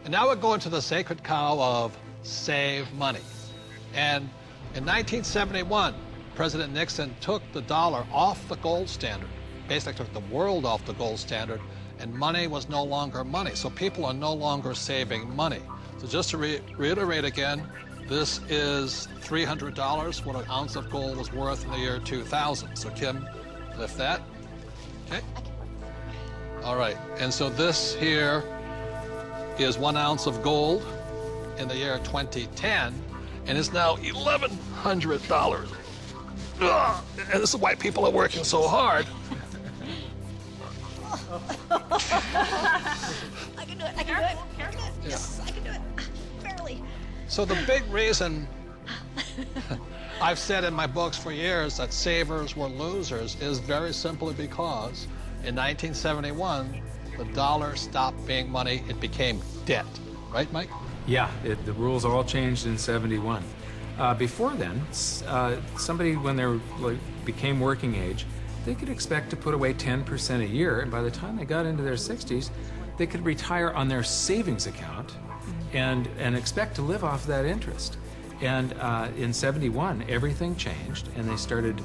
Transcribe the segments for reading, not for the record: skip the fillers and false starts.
And now we're going to the sacred cow of save money. And in 1971, President Nixon took the dollar off the gold standard, basically took the world off the gold standard, and money was no longer money. So people are no longer saving money. So just to reiterate again, this is $300, what an ounce of gold was worth in the year 2000. So Kim, lift that. Okay. All right, and so this here is 1 ounce of gold in the year 2010, and it's now $1,100. Ugh, and this is why people are working so hard. I can do it. I can do it. Careful. Yes, I can do it. Barely. So the big reason I've said in my books for years that savers were losers is very simply because in 1971, the dollar stopped being money. It became debt. Right, Mike? Yeah, the rules all changed in '71. Before then, somebody, when they became working age, they could expect to put away 10% a year, and by the time they got into their 60s, they could retire on their savings account and expect to live off that interest. And in '71, everything changed, and they started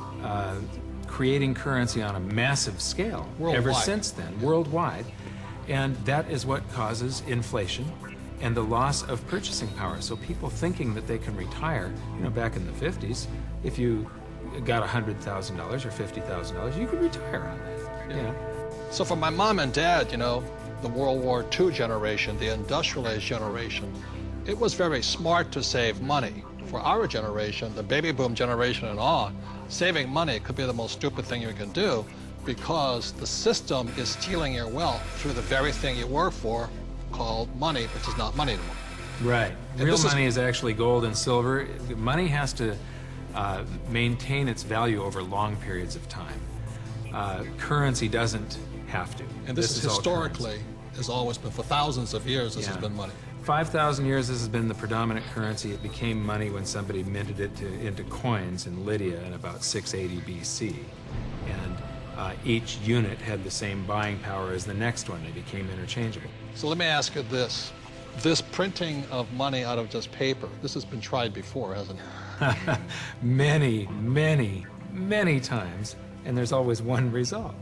creating currency on a massive scale. Worldwide. Ever since then, worldwide. And that is what causes inflation and the loss of purchasing power. So people thinking that they can retire, you know, back in the 50s, if you got $100,000 or $50,000, you could retire on that. You know? So for my mom and dad, you know, the World War II generation, the industrial age generation, it was very smart to save money. For our generation, the baby boom generation and on, saving money could be the most stupid thing you can do because the system is stealing your wealth through the very thing you work for, called money, which is not money anymore. Right. Real money is actually gold and silver. Money has to maintain its value over long periods of time. Currency doesn't have to. And this is historically, has always been, for thousands of years, this has been money. 5,000 years, this has been the predominant currency. It became money when somebody minted it into coins in Lydia in about 680 BC. And each unit had the same buying power as the next one. They became interchangeable. So let me ask you this. This printing of money out of just paper, this has been tried before, hasn't it? Many, many, many times, and there's always one result.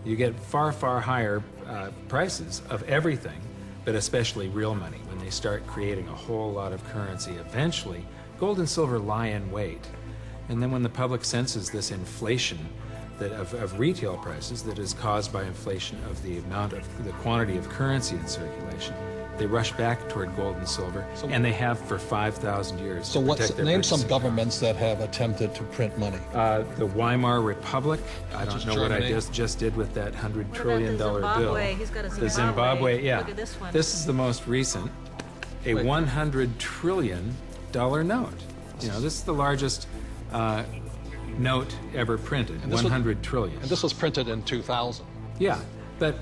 You get far, far higher prices of everything, but especially real money. When they start creating a whole lot of currency, eventually, gold and silver lie in wait. And then when the public senses this inflation of retail prices that is caused by inflation of the quantity of currency in circulation, they rush back toward gold and silver, and they have for 5,000 years. So name some governments that have attempted to print money. The Weimar Republic. I don't know what I just did with that $100 trillion bill. He's got a Zimbabwe. The Zimbabwe, yeah. Look at this one. This is the most recent, a $100 trillion note. You know, this is the largest note ever printed, 100 trillion. And this was printed in 2000. Yeah, but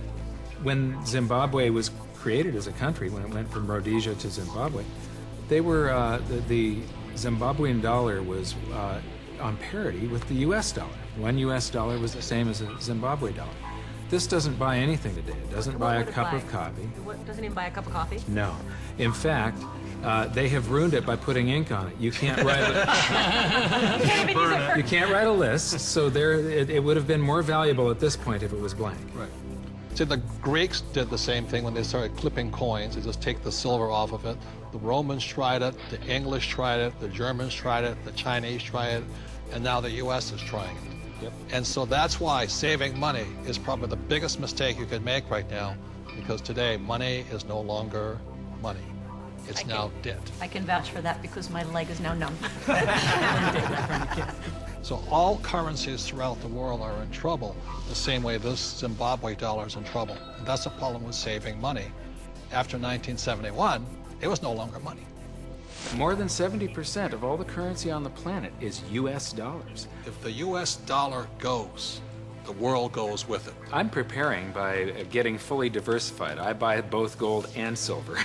when Zimbabwe was created as a country, when it went from Rhodesia to Zimbabwe, they were, the Zimbabwean dollar was on parity with the US dollar. $1 US was the same as a Zimbabwe dollar. This doesn't buy anything today. It doesn't buy a cup of coffee. Doesn't even buy a cup of coffee? No. In fact, they have ruined it by putting ink on it. You can't write you can't write a list, so it would have been more valuable at this point if it was blank. Right. See, the Greeks did the same thing when they started clipping coins. They just take the silver off of it. The Romans tried it, the English tried it, the Germans tried it, the Chinese tried it, and now the US is trying it. Yep. And so that's why saving money is probably the biggest mistake you could make right now, because today money is no longer money. It's now debt. I can vouch for that because my leg is now numb. So all currencies throughout the world are in trouble, the same way this Zimbabwe dollar is in trouble. And that's the problem with saving money. After 1971, it was no longer money. More than 70% of all the currency on the planet is US dollars. If the US dollar goes, the world goes with it. I'm preparing by getting fully diversified. I buy both gold and silver.